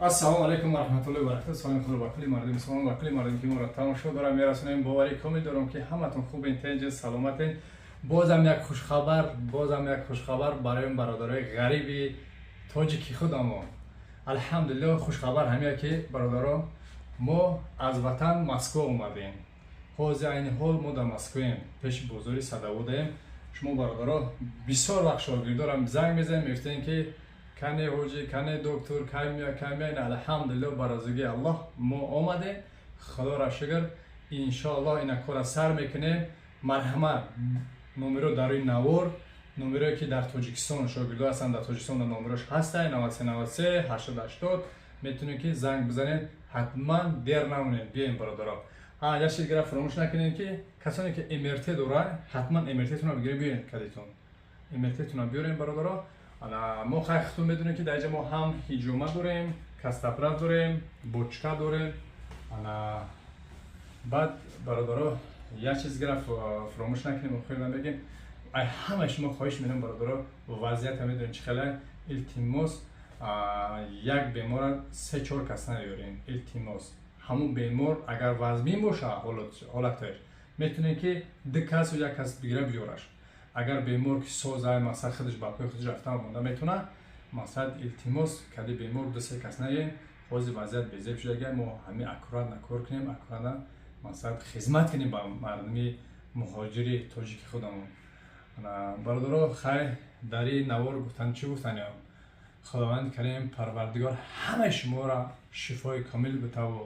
ассалому алайкум ва раҳматуллоҳи ва баракатуҳ. Саломи худо ба кулли мардуми мусулмон ва кулли мардуме ки моро тамошо доранд мерасонем. Бовари комил дорам ки ҳаматон хубен, тинҷ, саломатен. Бозам як хушхабар барои бародарои ғариби тоҷики худамон. Алҳамдулиллоҳ, хушхабар ҳамия ки бародаро мо аз ватан Москва омадем. ҳозир айни ҳол мо дар Москваем, пеши бозори Садоводаем. шумо бародаро бисёр вақт шогирдорам занг мезанем, мефтем ки кане ҳоҷи, кане доктор, камия. Алҳамдулиллоҳ, ба розигии Аллоҳ мо омадем. Худоро шукр. Иншоаллоҳ ина кора сар мекунем. Марҳамат, номеро дар рӯи навор, номеро ки дар Тоҷикистон шогирдо ҳастанд, дар Тоҷикистон номерош ҳастанд 93 93 80 метавонем ки занг бизанем. ҳатман дер намонем, бием бародаро. Як чиз дигара фаромӯш накунем ки касоне ки МРТ доранд, ҳатман МРТтонро бигирем, биёрем кадитон. МРТтонро биёрем бародаро. мо хайхтон медонем ки дар инҷа мо ҳам ҳиҷома дорем, кастапрат дорем, бочка дорем. баъд бародаро як чиз дигара фаромӯш накунем, хӯрдам бегем. ай ҳамаи шумо хоҳиш менам бародаро, вазъиятро медонем чӣ хела. илтимос як бемора 3-4 кас наёрем. илтимос ҳамун бемор агар вазмин боша ҳолаташ метавонем ки 2 кас ё 1 кас бигира биёраш. агар бемор ки соза масъал худаш ба пои худаш рафта монда метавона, масъал илтимос кади бемор 2-3 кас наёрем. ҳозир вазъият безеб шуда, мо ҳамин аккуратна кор кунем, аккуратна масъал хизмат кунем ба мардуми муҳоҷири тоҷики худамон. бародаро хай дари навор гуфтан чӣ гуфтан? худованд карим парвардигор ҳамаи шуморо шифои камил битаву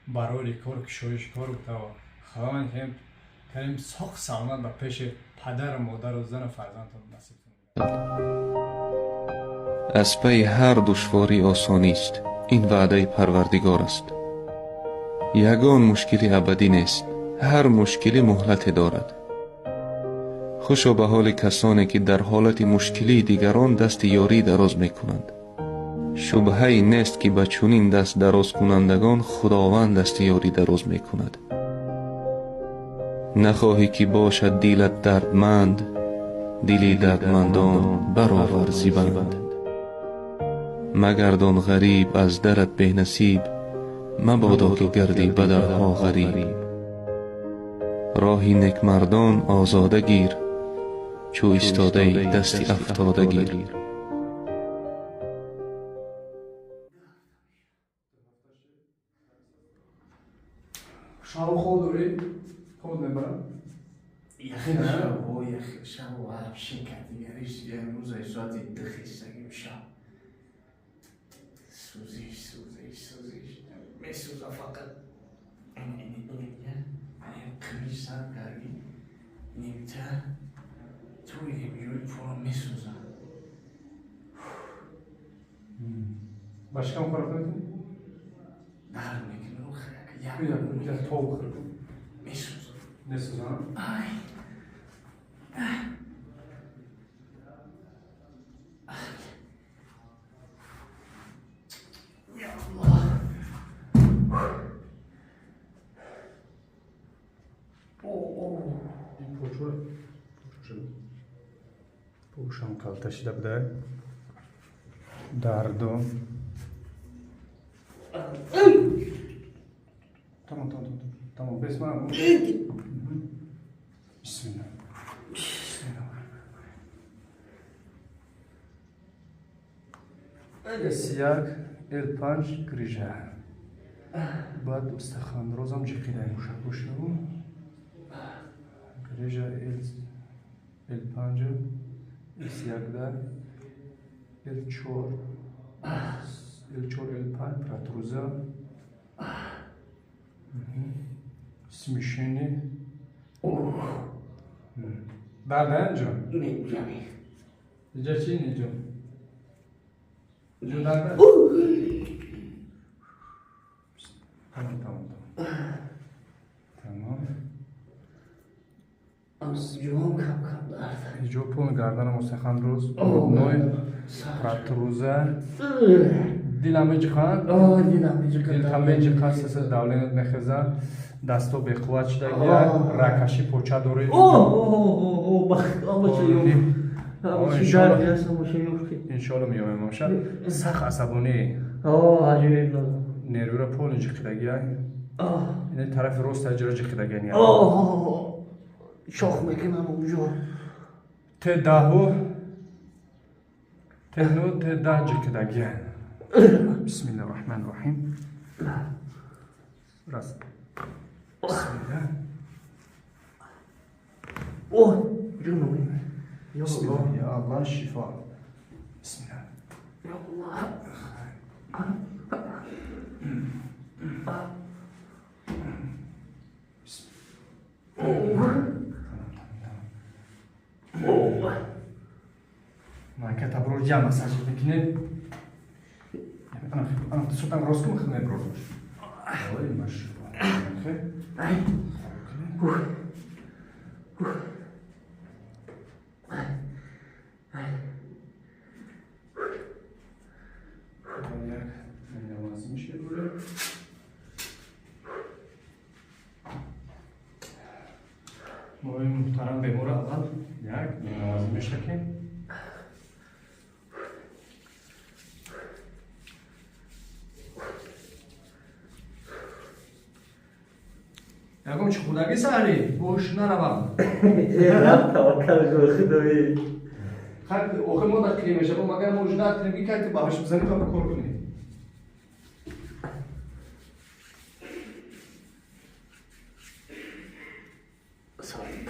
барори кор кушоиш кор битаву худованд карим соғ саломат ба пеши падару модару зану фарзандтон насиб кунад. аз паи ҳар душворӣ осонист, ин ваъдаи парвардигор аст. ягон мушкили абадӣ нест, ҳар мушкилӣ муҳлате дорад. хушо ба ҳоли касоне ки дар ҳолати мушкилии дигарон дасти ёрӣ дароз мекунанд. шубҳае нест ки ба чунин даст дароз кунандагон худованд дасти ёрӣ дароз мекунад. нахоҳӣ ки бошад дилат дардманд, дили дардмандон баровар зибанд. магардон ғариб аз дарат бенасиб, мабодо ки гардӣ ба дарҳо ғариб. роҳи некмардон озода гир, чӯ истодаи дасти афтода гир. шабу ход дорем? ход мебарам? شب و هفشین کدیگریش امروز ای ساعتی دخیستگیم شب سوزیش میسوزه فقط اینی بگیه این کمیش سر کرگی نیمتر توی بیوی پورا میسوزه باشکم خورد کنید؟ در میکنه رو خیلی یک تو بخورد میسوزه نسوزه آی پوشم کلتشیده بوده دردو تمام بسم الله بسم الله سیاق ال5 گریجه بعد استخوان روزم جقیده موشه بوشنو گریجه ال5 سیاق در ال4 ال5 پراتروزا смещение да اینجا اینجا چی اینجا اینجا درده تمام از جوام کم درده اینجا پون گردنم استخوان روز نوی پراتروزا دیلم میجخوان دیلم میجخوان سس دولینت میخزه دستو به قوت شده گیره رکشی پوچه دوری انشالله میامه ماشه سخ عصبانی عجیب نیروی پول جخیدگی این طرف راست اجرا جخیدگی نیست شاخ میکنم اونجا ته دهو ته نو ته ده جخیدگی بسم الله الرحمن الرحیم راست بسم الله جنوبی بسم الله یا الله شفا بسم الله یا الله من كتب رو جمع ساجد میکنه انا سوتم راست کنم خدمت برو وای ماشاءالله موی محترم بمور اول یک نمازی میشکیم یکم چه خودگی سهری گوش نروم توکل کن خدایی خب اوخه ما در کلیمه شبا مگر موجودات نمیگی که باهاش بزنی تا کار کنی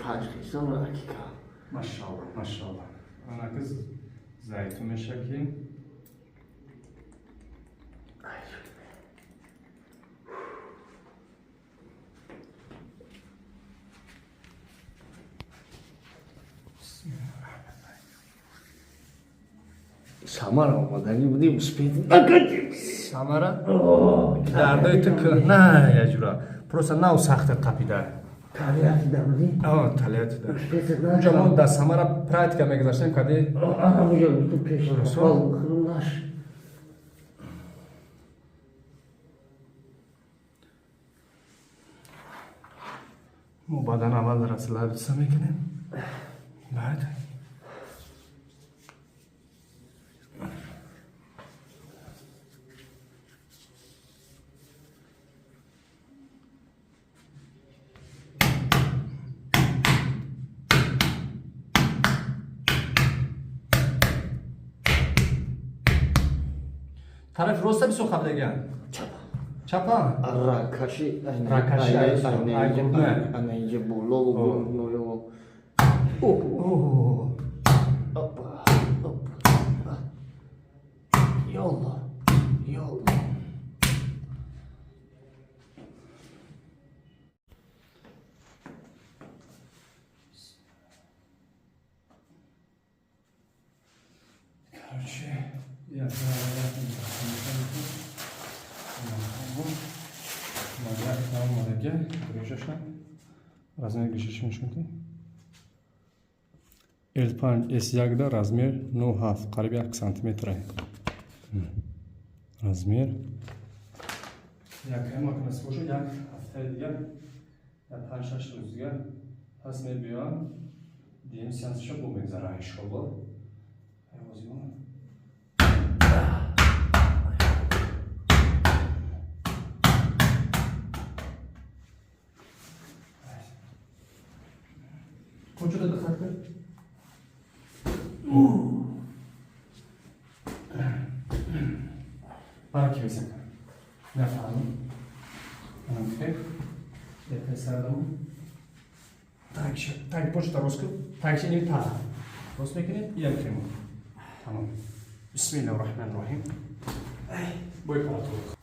پنج خیزم را که ماشاءالله ماشاءالله انا کز زیتون میشکیم سمر آمدنی بودیم سپید نکردیم سمره درده تو که نه یه جورا پروسا نو سخت قپیده تالیت دمدی تالیت ده سپید اونجا ما در سمره پراتیکا میگذاشتیم کدی همونجا تو پیش درسته؟ خلوناش ما بعدا اول رسل حدیثه میکنیم بعد طرف راست بیسو خبرگن چپا راکشی راکشی انا اینجا بولو و نویو اپا یالله یالله Короче, я размер гишиш мешунди L5 S1 да размер 9.7 қариб 1 сантиметр размер як макнас бошад як ҳафтаи дигар як 5-6 рӯз дигар пас мебиём дим сеансшо бо мегзара иншоаллоҳ ҳавозимон کجا دخل کرد؟ برای کی بسن کن؟ نفهمم من خیر یه پسر دارم تاک پشت روز کن تاکش اینی تا روز میکنید یک کلمه تمام بسم الله الرحمن الرحیم بای پاتو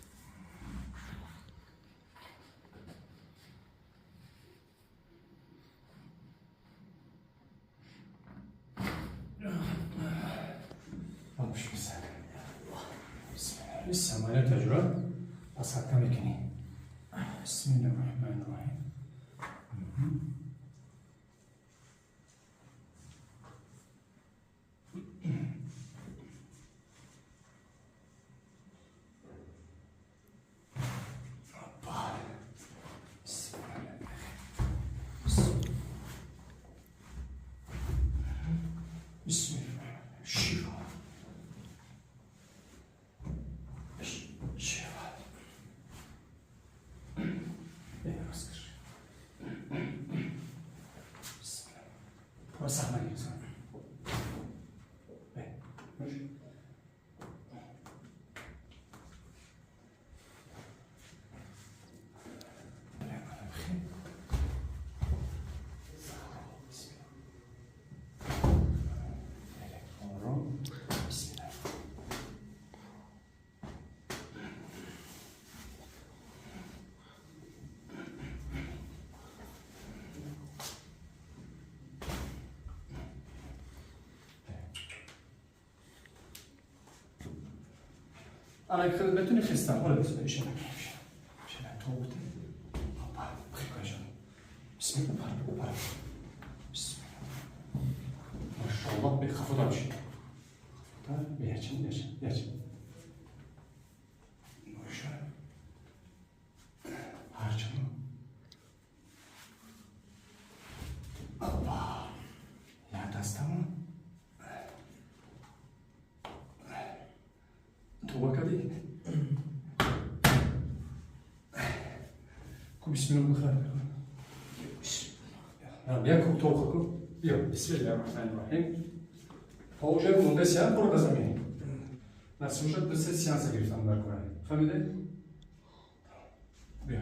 السمانة تجرى أصحك مكني بسم الله الرحمن الرحيم بسم الله الشفاء انا خدمتونی خستم حالا بس بشه شما تو بودی بابا بخیر جان بسم الله بسم الله ماشاءالله به خفت امشی بیاچین ماشاءالله هرچند بابا یا دستمون تو کدی کو بسم الله بخیر بیا کو تو کو بیا بسم الله الرحمن الرحیم پاوجر مونده سیان برو بزنی نصف شد 2 سه سیانس گرفتم در کنه فهمیده بیا